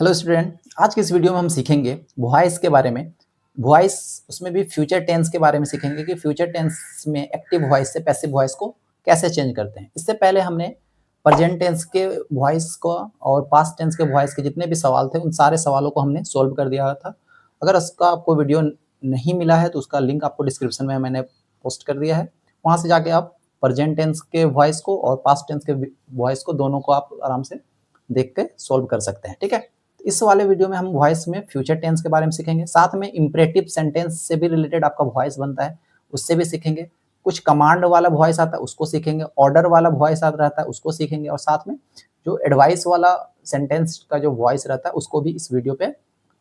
Hello student, आज की इस वीडियो में हम सीखेंगे वॉइस के बारे में। वॉइस उसमें भी फ्यूचर टेंस के बारे में सीखेंगे कि फ्यूचर टेंस में एक्टिव वॉइस से पैसिव वॉइस को कैसे चेंज करते हैं। इससे पहले हमने प्रेजेंट टेंस के वॉइस को और पास्ट टेंस के वॉइस के जितने भी सवाल थे उन सारे सवालों को हमने सोल्व कर दिया था। अगर उसका आपको वीडियो नहीं मिला है तो उसका लिंक आपको डिस्क्रिप्शन में मैंने पोस्ट कर दिया है। वहाँ से जाके आप प्रेजेंट टेंस के वॉइस को और पास्ट टेंस के वॉइस को दोनों को आप आराम से देख के सोल्व कर सकते हैं। ठीक है, इस वाले वीडियो में हम वॉइस में फ्यूचर टेंस के बारे में सीखेंगे, साथ में इंपरेटिव सेंटेंस से भी रिलेटेड आपका वॉइस बनता है उससे भी सीखेंगे। कुछ कमांड वाला वॉइस आता है उसको सीखेंगे, ऑर्डर वाला वॉइस आता रहता है उसको सीखेंगे, और साथ में जो एडवाइस वाला सेंटेंस का जो वॉइस रहता है उसको भी इस वीडियो पे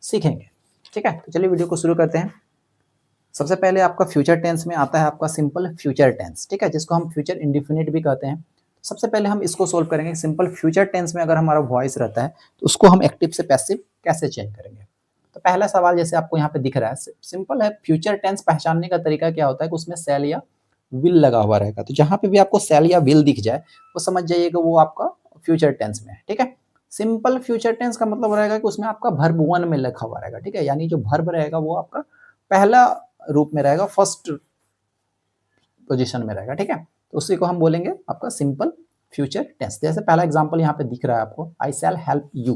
सीखेंगे। ठीक है, तो चलिए वीडियो को शुरू करते हैं। सबसे पहले आपका फ्यूचर टेंस में आता है आपका सिंपल फ्यूचर टेंस। ठीक है, जिसको हम फ्यूचर इंडिफिनिट भी कहते हैं। सबसे पहले हम इसको सोल्व करेंगे। सिंपल फ्यूचर टेंस में अगर हमारा वॉइस रहता है तो उसको हम एक्टिव से पैसिव कैसे चेंज करेंगे। तो पहला सवाल जैसे आपको यहाँ पे दिख रहा है, सिंपल है। फ्यूचर टेंस पहचानने का तरीका क्या होता है कि उसमें सेल या विल लगा हुआ रहेगा। तो जहां पे भी आपको सेल या विल दिख जाए वो समझ जाइएगा वो आपका फ्यूचर टेंस में है। ठीक है, सिंपल फ्यूचर टेंस का मतलब रहेगा कि उसमें आपका वर्ब वन में लिखा हुआ रहेगा। ठीक है, यानी जो वर्ब रहेगा वो आपका पहला रूप में रहेगा, फर्स्ट पोजीशन में रहेगा। ठीक है, तो उसी को हम बोलेंगे आपका सिंपल फ्यूचर टेंस। जैसे पहला एग्जांपल यहाँ पे दिख रहा है आपको, आई शैल हेल्प यू।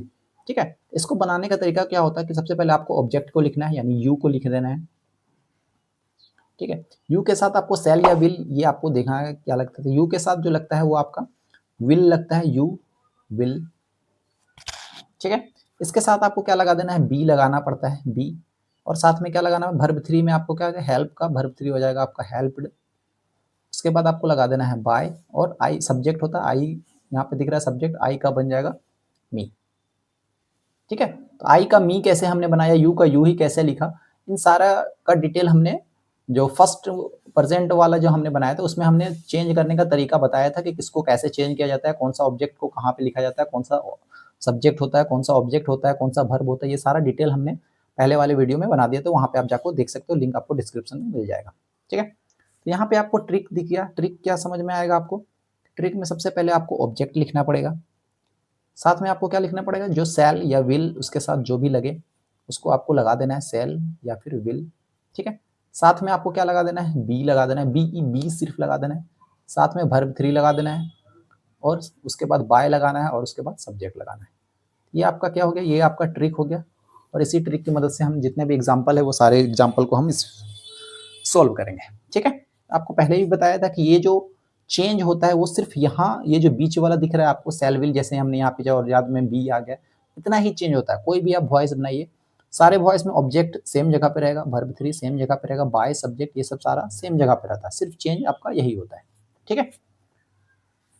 ठीक है, इसको बनाने का तरीका क्या होता है कि सबसे पहले आपको ऑब्जेक्ट को लिखना है, यानी यू को लिख देना है। ठीक है, यू के साथ आपको सेल या विल, ये आपको देखना है क्या लगता है। यू के साथ जो लगता है वो आपका विल लगता है, यू विल। ठीक है, इसके साथ आपको क्या लगा देना है, बी लगाना पड़ता है, बी। और साथ में क्या लगाना है, वर्ब थ्री में आपको क्या, हेल्प का वर्ब थ्री हो जाएगा आपका हेल्प्ड। उसके बाद आपको लगा देना है बाय, और आई सब्जेक्ट होता है, आई यहाँ पे दिख रहा है सब्जेक्ट, आई का बन जाएगा मी। ठीक है, तो आई का मी कैसे हमने बनाया, यू का यू ही कैसे लिखा, इन सारा का डिटेल हमने जो फर्स्ट प्रेजेंट वाला जो हमने बनाया था उसमें हमने चेंज करने का तरीका बताया था कि किसको कैसे चेंज किया जाता है, कौन सा ऑब्जेक्ट को कहाँ पे लिखा जाता है, कौन सा सब्जेक्ट होता है, कौन सा ऑब्जेक्ट होता है, कौन सा वर्ब होता है। ये सारा डिटेल हमने पहले वाले वीडियो में बना दिया, तो वहाँ पे आप जाकर देख सकते हो, लिंक आपको डिस्क्रिप्शन में मिल जाएगा। ठीक है, तो यहाँ पे आपको ट्रिक दिख गया। ट्रिक क्या समझ में आएगा आपको, ट्रिक में सबसे पहले आपको ऑब्जेक्ट लिखना पड़ेगा, साथ में आपको क्या लिखना पड़ेगा, जो सेल या विल उसके साथ जो भी लगे उसको आपको लगा देना है, सेल या फिर विल। ठीक है, साथ में आपको क्या लगा देना है, बी लगा देना है, बी ई बी सिर्फ लगा देना है, साथ में वर्ब थ्री लगा देना है, और उसके बाद बाय लगाना है, और उसके बाद सब्जेक्ट लगाना है। ये आपका क्या हो गया, ये आपका ट्रिक हो गया। और इसी ट्रिक की मदद से हम जितने भी एग्जाम्पल है वो सारे एग्जाम्पल को हम सोल्व करेंगे। ठीक है, आपको पहले भी बताया था कि ये जो चेंज होता है वो सिर्फ यहाँ, ये जो बीच वाला दिख रहा है आपको सेल विल, जैसे हमने यहाँ पे और याद में बी आ गया, इतना ही चेंज होता है। कोई भी आप वॉइस बनाइए, सारे वॉइस में ऑब्जेक्ट सेम जगह पे रहेगा, वर्ब थ्री सेम जगह पे रहेगा, बाय सब्जेक्ट ये सब सारा सेम जगह पे रहता है, सिर्फ चेंज आपका यही होता है। ठीक है,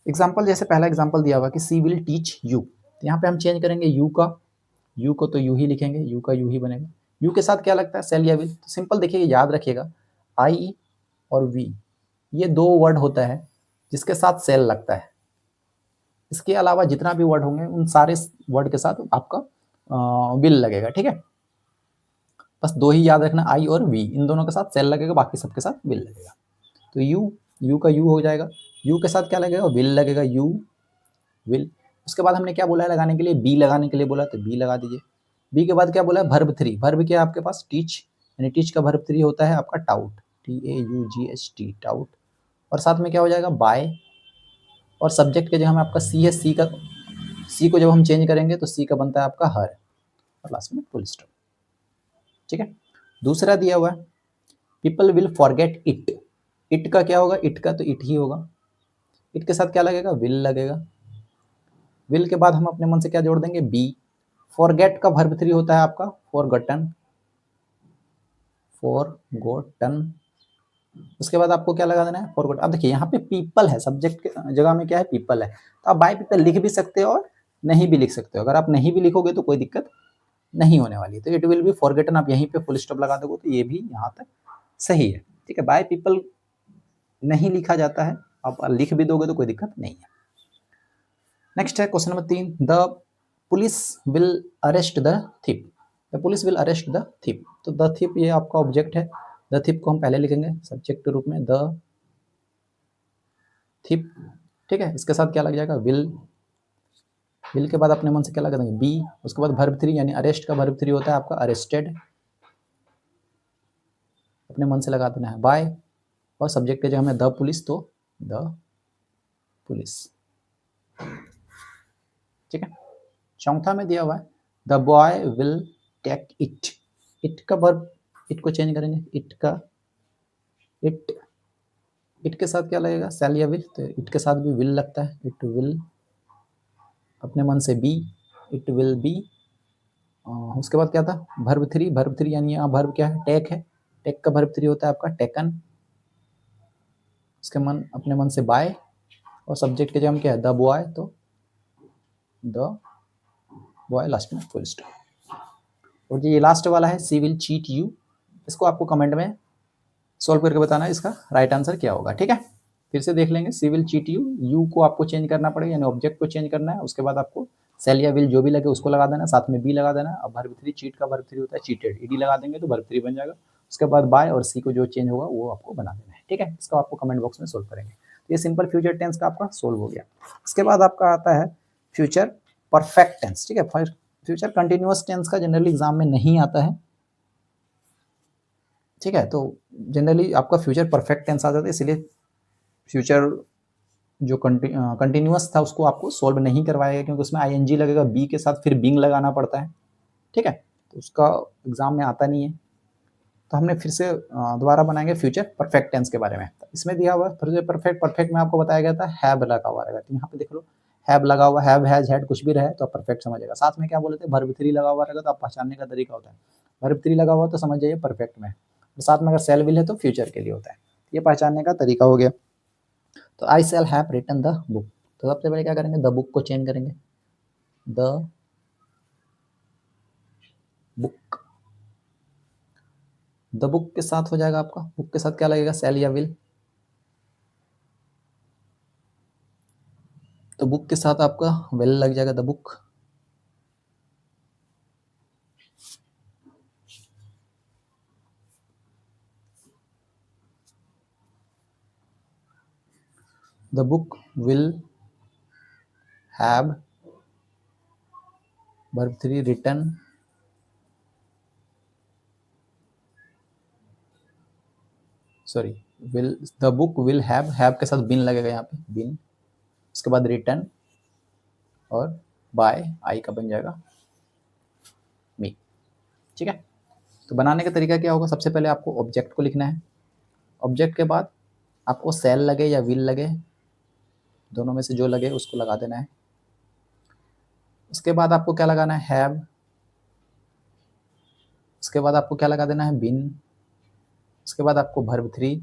एग्जाम्पल जैसे पहला एग्जाम्पल दिया हुआ कि सी विल टीच यू, तो यहाँ पे हम चेंज करेंगे यू का, यू को तो यू ही लिखेंगे, यू का यू ही बनेगा। यू के साथ क्या लगता है, सेल या विल। तो सिंपल देखिए, याद रखिएगा, आई और वी ये दो वर्ड होता है जिसके साथ सेल लगता है। इसके अलावा जितना भी वर्ड होंगे उन सारे वर्ड के साथ आपका विल लगेगा। ठीक है, बस दो ही याद रखना, आई और वी, इन दोनों के साथ सेल लगेगा, बाकी सबके साथ विल लगेगा। तो यू का यू हो जाएगा, यू के साथ क्या लगेगा, विल लगेगा, यू विल। उसके बाद हमने क्या बोला है लगाने के लिए, बी लगाने के लिए बोला, तो बी लगा दीजिए। बी के बाद क्या बोला है, वर्ब थ्री। वर्ब क्या है आपके पास, टीच, यानी टीच का वर्ब थ्री होता है आपका टाउट, TAUGHT टाउट। और साथ में क्या हो जाएगा, बाय। और सब्जेक्ट के जगह में आपका सी है, सी का, सी को जब हम चेंज करेंगे तो सी का बनता है आपका हर, और लास्ट में फुल स्टॉप। ठीक है, दूसरा दिया हुआ है, people will forget it. It का क्या होगा, इट का तो इट ही होगा, इट के साथ क्या लगेगा, विल लगेगा। विल के बाद हम अपने मन से क्या जोड़ देंगे, बी। फॉरगेट का वर्ब थ्री होता है आपका फॉरगॉटन, फॉरगॉटन। उसके बाद आपको क्या लगा देना है, फॉरगॉट। अब देखिए यहाँ पे पीपल है, सब्जेक्ट के जगह में क्या है, पीपल है, तो आप बाय पीपल लिख भी सकते हो और नहीं भी लिख सकते हो। अगर आप नहीं भी लिखोगे तो कोई दिक्कत नहीं होने वाली, तो इट विल बी फॉरगेटन आप यहीं पे फुल स्टॉप लगा दोगे तो ये भी यहाँ तक सही है। ठीक है, बाय पीपल नहीं लिखा जाता है, आप लिख भी दोगे तो कोई दिक्कत नहीं है। नेक्स्ट है question number 3, the police will arrest the thief. The police will arrest the thief, तो द थिप ये आपका ऑब्जेक्ट है, द थिप को हम पहले लिखेंगे सब्जेक्ट के रूप में, द थिप। ठीक है, इसके साथ क्या लग जाएगा, विल। विल के बाद अपने मन से क्या लगा देंगे, बी। उसके बाद वर्ब 3 यानी अरेस्ट का वर्ब 3 होता है आपका अरेस्टेड, अपने मन से लगा देना है बाय। और सब्जेक्ट के जो हमें द पुलिस, तो द पुलिस। ठीक है। चौथा में दिया हुआ है the boy will take it. It का वर्ब, इट को चेंज करेंगे, इट का इट, इट के साथ क्या लगेगा, शैल या विल, तो इट के साथ भी विल लगता है, इट विल। अपने मन से बी, इट विल बी। उसके बाद क्या था, वर्ब 3, वर्ब 3 यानी यहाँ वर्ब क्या है, टेक है, टेक का वर्ब 3 होता है आपका टेकन। उसके मन, अपने मन से बाय। और सब्जेक्ट के जगह क्या है, द बॉय, तो द बॉय लास्ट में फुल स्टॉप। और ये लास्ट वाला है सी विल चीट यू, इसको आपको कमेंट में सॉल्व करके बताना है इसका राइट आंसर क्या होगा। ठीक है, फिर से देख लेंगे। सी विल चीट यू, यू को आपको चेंज करना पड़ेगा, यानी ऑब्जेक्ट को चेंज करना है। उसके बाद आपको सेल या विल जो भी लगे उसको लगा देना, साथ में बी लगा देना। अब वर्ब 3, चीट का वर्ब 3 होता है चीटेड, ईडी लगा देंगे तो वर्ब 3 बन जाएगा। उसके बाद बाय और सी को जो चेंज होगा वो आपको बना देना है। ठीक है, इसका आपको कमेंट बॉक्स में सोल्व करेंगे। तो ये सिंपल फ्यूचर टेंस का आपका सोल्व हो गया। इसके बाद आपका आता है फ्यूचर परफेक्ट टेंस। ठीक है, फ्यूचर कंटिन्यूअस टेंस का जनरली एग्जाम में नहीं आता है। ठीक है, तो जनरली आपका फ्यूचर परफेक्ट टेंस आ जाता है, इसलिए फ्यूचर जो कंटिन्यूअस था उसको आपको सोल्व नहीं करवाएगा, क्योंकि उसमें आईएनजी लगेगा, बी के साथ फिर बीइंग लगाना पड़ता है। ठीक है, तो उसका एग्जाम में आता नहीं है। तो हमने फिर से दोबारा बनाएंगे फ्यूचर परफेक्ट टेंस के बारे में। इसमें दिया हुआ फ्यूचर परफेक्ट, परफेक्ट में आपको बताया गया था हैव लगा हुआ रहेगा, तो यहाँ पे देख लो हैव लगा हुआ, हैव हैज हैड कुछ भी रहे तो आप परफेक्ट समझेगा। साथ में क्या बोले थे, वर्ब 3 लगा हुआ रहेगा तो आप पहचानने का तरीका होता है, वर्ब 3 लगा हुआ तो समझ जाइए परफेक्ट में, और साथ में अगर सेल विल है तो फ्यूचर के लिए होता है। ये पहचानने का तरीका हो गया। तो I shall have written the book, तो सबसे पहले क्या करेंगे, द बुक को चेंज करेंगे, द बुक। द बुक के साथ हो जाएगा आपका, बुक के साथ क्या लगेगा, शैल या विल, तो बुक के साथ आपका विल लग जाएगा, the book. The book will have verb 3 written, sorry will, the book will have के साथ बिन लगेगा यहाँ पे, बिन। उसके बाद रिटन और बाय, आई का बन जाएगा मी। ठीक है, तो बनाने का तरीका क्या होगा, सबसे पहले आपको ऑब्जेक्ट को लिखना है, ऑब्जेक्ट के बाद आपको सेल लगे या विल लगे, दोनों में से जो लगे उसको लगा देना है। उसके बाद आपको क्या लगाना है, हैव। उसके बाद आपको क्या लगा देना है, बिन। उसके बाद आपको वर्ब 3,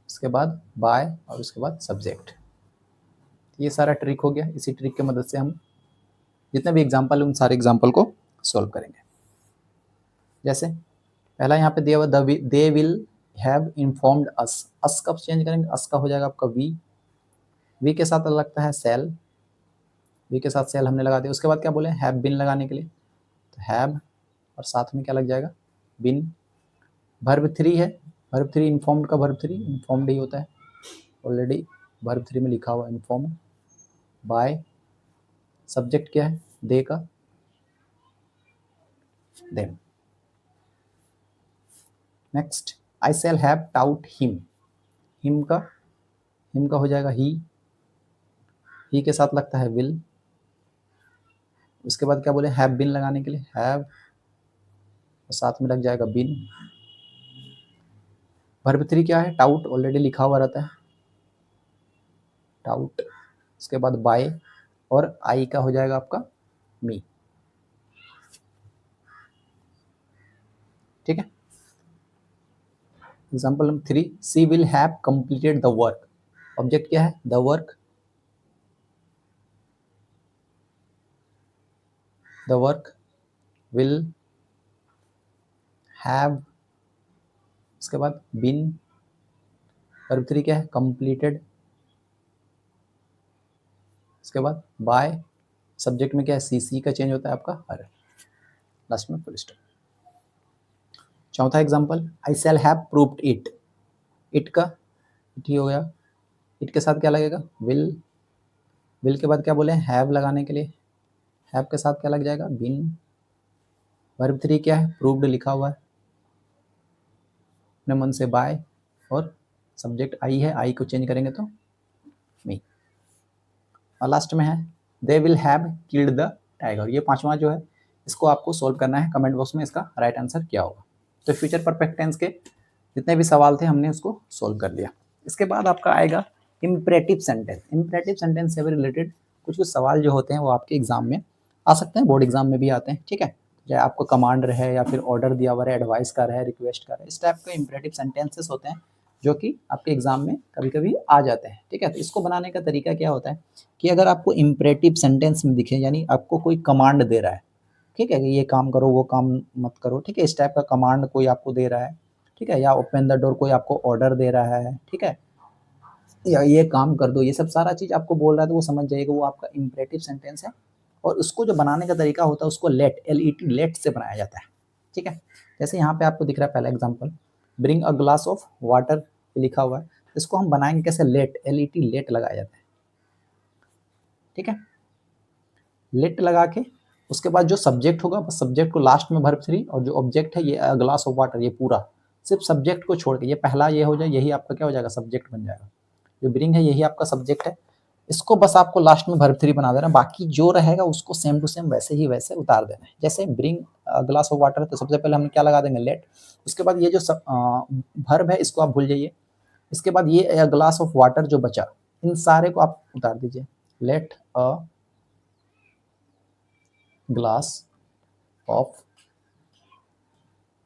उसके बाद बाय और उसके बाद सब्जेक्ट। ये सारा ट्रिक हो गया। इसी ट्रिक की मदद से हम जितने भी एग्जाम्पल है उन सारे एग्जाम्पल को सॉल्व करेंगे। जैसे पहला यहाँ पे दिया हुआ दे विल हैव इन्फॉर्म्ड अस, अस कब चेंज करेंगे, अस का हो जाएगा आपका वी, वी के साथ लगता है सेल, वी के साथ सेल हमने लगा दिया। उसके बाद क्या बोले, हैव बिन लगाने के लिए, तो हैव और साथ में क्या लग जाएगा, बिन। वर्ब 3 है, वर्ब 3 इन्फॉर्म्ड का वर्ब 3 इन्फॉर्म्ड ही होता है, ऑलरेडी वर्ब 3 में लिखा हुआ इन्फॉर्म। बाय, सब्जेक्ट क्या है, दे का, them. Next, I shall have taut him, him का हो जाएगा ही के साथ लगता है विल। उसके बाद क्या बोले, हैव बिन लगाने के लिए हैव और साथ में लग जाएगा बिन। वर्ब 3 क्या है, टाउट, ऑलरेडी लिखा हुआ रहता है टाउट। उसके बाद बाय और आई का हो जाएगा आपका मी। ठीक है, example number 3, she will have completed the work, object क्या है, the work, the work will have, उसके बाद बिन, वर्ब 3 क्या है, कंप्लीटेड। उसके बाद बाय, सब्जेक्ट में क्या है, सी का चेंज होता है आपका हर, लास्ट में फुल स्टॉप। चौथा example, I shall have proved it, it का इट ही हो गया, इट के साथ क्या लगेगा, विल, विल के बाद क्या बोले, हैव लगाने के लिए हैव के साथ क्या लग जाएगा, बीन। वर्ब 3 क्या है, प्रूव्ड लिखा हुआ है अपने मन से बाय, और सब्जेक्ट आई है, आई को चेंज करेंगे तो मी। और लास्ट में है they will have killed the tiger. ये पांचवा जो है इसको आपको सोल्व करना है, कमेंट बॉक्स में इसका राइट आंसर क्या होगा। तो फ्यूचर परफेक्ट टेंस के जितने भी सवाल थे हमने उसको सोल्व कर लिया। इसके बाद आपका आएगा इम्परेटिव सेंटेंस। इम्परेटिव सेंटेंस से रिलेटेड कुछ कुछ सवाल जो होते हैं वो आपके एग्जाम में आ सकते हैं, बोर्ड एग्जाम में भी आते हैं, ठीक है। चाहे आपको कमांड रहे या फिर ऑर्डर दिया हुआ रहे, एडवाइस का रहे, रिक्वेस्ट का रहे, इस टाइप के इम्परेटिव सेंटेंसेस होते हैं जो कि आपके एग्जाम में कभी कभी आ जाते हैं, ठीक है। तो इसको बनाने का तरीका क्या होता है कि अगर आपको इम्परेटिव सेंटेंस में दिखे, यानी आपको कोई कमांड दे रहा है, ठीक है, कि ये काम करो वो काम मत करो, ठीक है, इस टाइप का कमांड कोई आपको दे रहा है, ठीक है, या ओपन द डोर कोई आपको ऑर्डर दे रहा है, ठीक है, या ये काम कर दो, ये सब सारा चीज आपको बोल रहा है, तो वो समझ जाइएगा वो आपका इम्परेटिव सेंटेंस है। और उसको जो बनाने का तरीका होता है उसको लेट, LET, लेट से बनाया जाता है, ठीक है। जैसे यहाँ पे आपको दिख रहा है पहला example, bring a glass of water लिखा हुआ है, इसको हम बनाएंगे कैसे, लेट, LET, लेट लगाया जाता है, ठीक है। लेट लगा के उसके बाद जो सब्जेक्ट होगा बस सब्जेक्ट को लास्ट में वर्ब 3, और जो ऑब्जेक्ट है ये ग्लास ऑफ वाटर, ये पूरा सिर्फ सब्जेक्ट को छोड़ के, ये पहला ये हो जाए, यही आपका क्या हो जाएगा, सब्जेक्ट बन जाएगा। जो ब्रिंग है यही आपका सब्जेक्ट है, इसको बस आपको लास्ट में वर्ब 3 बना देना, बाकी जो रहेगा उसको सेम टू सेम वैसे ही वैसे उतार देना है। जैसे ब्रिंग ग्लास ऑफ वाटर है तो सबसे पहले हम क्या लगा देंगे, लेट। उसके बाद ये जो वर्ब है इसको आप भूल जाइए, इसके बाद ये ग्लास ऑफ वाटर जो बचा, इन सारे को आप उतार दीजिए, let a glass of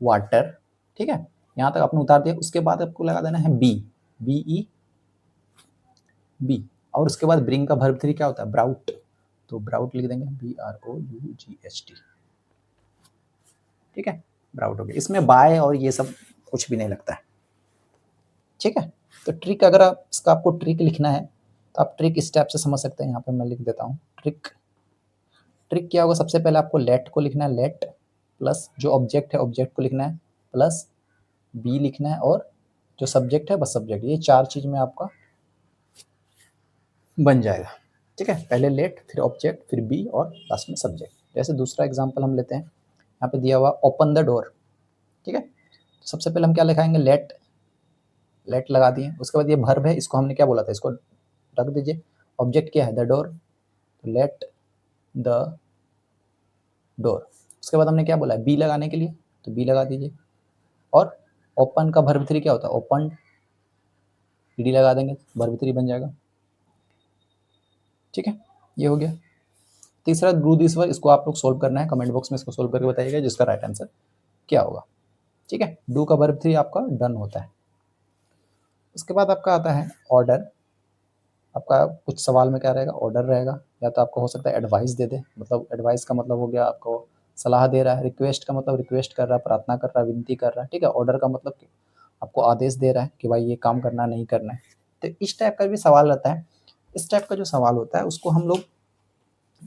water, ठीक है, यहाँ तक आपने उतार दिया। उसके बाद आपको लगा देना है बी, BE, बी, और उसके बाद ब्रिंग का वर्ब 3 क्या होता है, ब्राउट, तो ब्राउट लिख देंगे, BROUGHT, ठीक है, ब्राउट हो गया। इसमें बाय और ये सब कुछ भी नहीं लगता है, ठीक है। तो ट्रिक, अगर आप इसका आपको ट्रिक लिखना है तो आप ट्रिक इस टाइप से समझ सकते हैं, यहाँ पे मैं लिख देता हूँ ट्रिक। ट्रिक क्या होगा, सबसे पहले आपको लेट को लिखना है, लेट प्लस जो ऑब्जेक्ट है ऑब्जेक्ट को लिखना है, प्लस बी लिखना है, और जो सब्जेक्ट है बस सब्जेक्ट, ये चार चीज में आपका बन जाएगा, ठीक है। पहले लेट, फिर ऑब्जेक्ट, फिर बी, और लास्ट में सब्जेक्ट। जैसे दूसरा एग्जांपल हम लेते हैं, यहाँ पे दिया हुआ ओपन द डोर, ठीक है। सबसे पहले हम क्या लिखाएंगे, लेट, लेट लगा दिए। उसके बाद ये वर्ब है, इसको हमने क्या बोला था, इसको रख दीजिए। ऑब्जेक्ट क्या है, द डोर, तो लेट द डोर। उसके बाद हमने क्या बोला है, बी लगाने के लिए, तो बी लगा दीजिए। और ओपन का वर्ब 3 क्या होता है, ओपन, डी लगा देंगे, वर्ब 3 बन जाएगा, ठीक है, ये हो गया। तीसरा डू दिस वर्क, इसको आप लोग सोल्व करना है, कमेंट बॉक्स में इसको सोल्व करके बताइएगा जिसका राइट आंसर क्या होगा, ठीक है। डू का वर्ब 3 आपका डन होता है। उसके बाद आपका आता है ऑर्डर। आपका कुछ सवाल में क्या रहेगा, ऑर्डर रहेगा, या तो आपको हो सकता है एडवाइस दे दे, मतलब एडवाइस का मतलब हो गया आपको सलाह दे रहा है, रिक्वेस्ट का मतलब रिक्वेस्ट कर रहा है, प्रार्थना कर रहा है, विनती कर रहा है, ठीक है। ऑर्डर का मतलब आपको आदेश दे रहा है कि भाई ये काम करना नहीं करना है, तो इस टाइप का भी सवाल रहता है। इस टाइप का जो सवाल होता है उसको हम लोग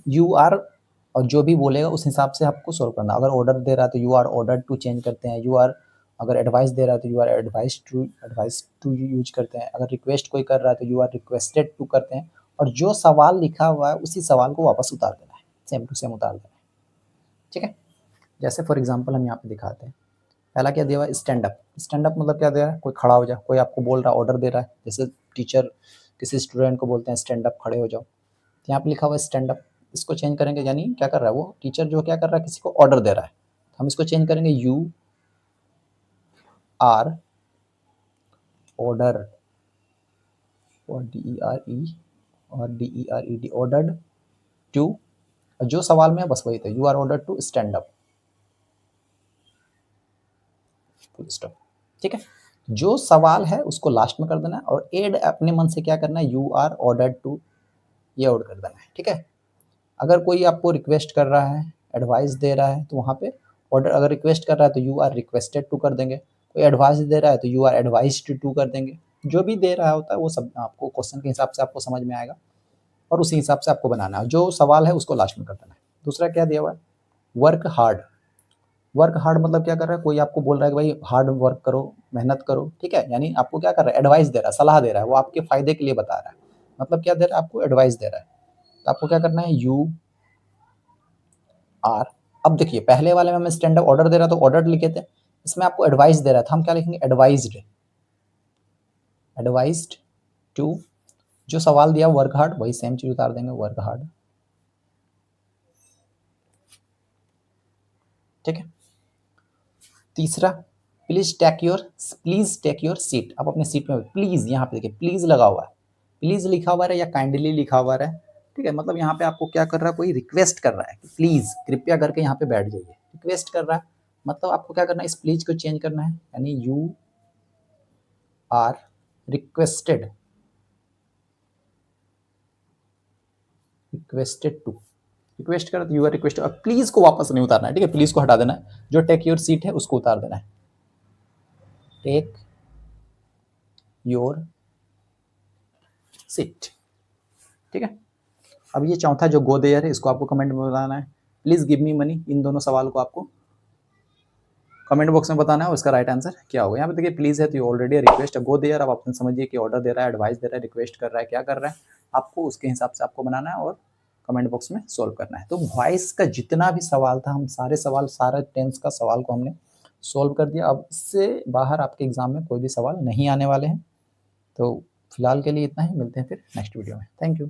UR, और जो भी बोलेगा उस हिसाब से आपको सोल्व करना। अगर ऑर्डर दे रहा है तो UR ऑर्डर टू चेंज करते हैं, UR अगर एडवाइस दे रहा है तो UR एडवाइस टू यूज करते हैं, अगर रिक्वेस्ट कोई कर रहा है तो UR रिक्वेस्टेड टू करते हैं, और जो सवाल लिखा हुआ है उसी सवाल को वापस उतार देना है, सेम टू सेम उतार देना है, ठीक है। जैसे फॉर एग्जाम्पल हम यहाँ पे दिखाते हैं, पहला क्या दिया हुआ है, स्टैंड अप। स्टैंड अप मतलब क्या दे रहा है, कोई खड़ा हो जाए, कोई आपको बोल रहा है, ऑर्डर दे रहा है, जैसे टीचर किसी स्टूडेंट को बोलते हैं स्टैंड अप, खड़े हो जाओ, तो यहाँ पे लिखा हुआ है स्टैंड अप। इसको चेंज करेंगे, यानी क्या कर रहा है वो टीचर जो क्या कर रहा है, किसी को ऑर्डर दे रहा है, तो हम इसको चेंज करेंगे UR ऑर्डर, और DERE और DERED, ऑर्डर्ड टू, जो सवाल में है बस वही था, UR order to stand up, full stop, ठीक है। जो सवाल है उसको लास्ट में कर देना है, और एड अपने मन से क्या करना है, UR ऑर्डर टू, ये ऐड कर देना है, ठीक है। अगर कोई आपको रिक्वेस्ट कर रहा है, एडवाइस दे रहा है, तो वहाँ पे ऑर्डर, अगर रिक्वेस्ट कर रहा है तो UR रिक्वेस्टेड टू कर देंगे, कोई एडवाइस दे रहा है तो UR एडवाइस्ड टू कर देंगे। जो भी दे रहा होता है वो सब आपको क्वेश्चन के हिसाब से आपको समझ में आएगा, और उसी हिसाब से आपको बनाना है। जो सवाल है उसको लास्ट में कर देना है। दूसरा क्या दिया हुआ है, वर्क हार्ड। वर्क हार्ड मतलब क्या कर रहा है, कोई आपको बोल रहा है कि भाई हार्ड वर्क करो, मेहनत करो, ठीक है, यानी आपको क्या कर रहा है, एडवाइस दे रहा है, सलाह दे रहा है, वो आपके फायदे के लिए बता रहा है, मतलब क्या दे रहा है, आपको एडवाइस दे रहा है। तो आपको क्या करना है, आर। अब देखिए पहले वाले में मैं स्टैंड अप ऑर्डर दे रहा था, ऑर्डर लिखे थे, इसमें आपको एडवाइस दे रहा था, हम क्या लिखेंगे एडवाइज्ड, एडवाइज्ड टू, जो सवाल दिया वर्क हार्ड वही सेम चीज उतार देंगे वर्क हार्ड, ठीक है। तीसरा प्लीज टेक योर सीट, आप अपने सीट में प्लीज, यहाँ पे देखिए प्लीज लगा हुआ है, प्लीज लिखा हुआ है या काइंडली लिखा हुआ है, ठीक है, मतलब यहाँ पे आपको क्या कर रहा है, कोई रिक्वेस्ट कर रहा है कि प्लीज कृपया करके यहाँ पे बैठ जाइए, रिक्वेस्ट कर रहा है, मतलब आपको क्या करना है, इस प्लीज को चेंज करना है, यानी you are requested, requested to, request कर यू आर रिक्वेस्ट, अब प्लीज को वापस नहीं उतारना है, ठीक है, प्लीज को हटा देना है, जो टेक योर सीट है उसको उतार देना है, टेक योर सीट, ठीक है। अब ये चौथा जो गो देयर है इसको आपको कमेंट में बताना है, प्लीज गिव मी मनी, इन दोनों सवाल को आपको कमेंट बॉक्स में बताना है उसका राइट आंसर क्या होगा। यहाँ पे देखिए प्लीज है तो ये ऑलरेडी रिक्वेस्ट है, गो देयर अब अपने समझिए कि ऑर्डर दे रहा है, एडवाइस दे रहा है, रिक्वेस्ट कर रहा है, क्या कर रहा है, आपको उसके हिसाब से आपको बनाना है और कमेंट बॉक्स में सोल्व करना है। तो वॉइस का जितना भी सवाल था, हम सारे सवाल, सारे टेंस का सवाल को हमने सोल्व कर दिया। अब इससे बाहर आपके एग्जाम में कोई भी सवाल नहीं आने वाले हैं। तो फिलहाल के लिए इतना ही, मिलते हैं फिर नेक्स्ट वीडियो में। Thank you.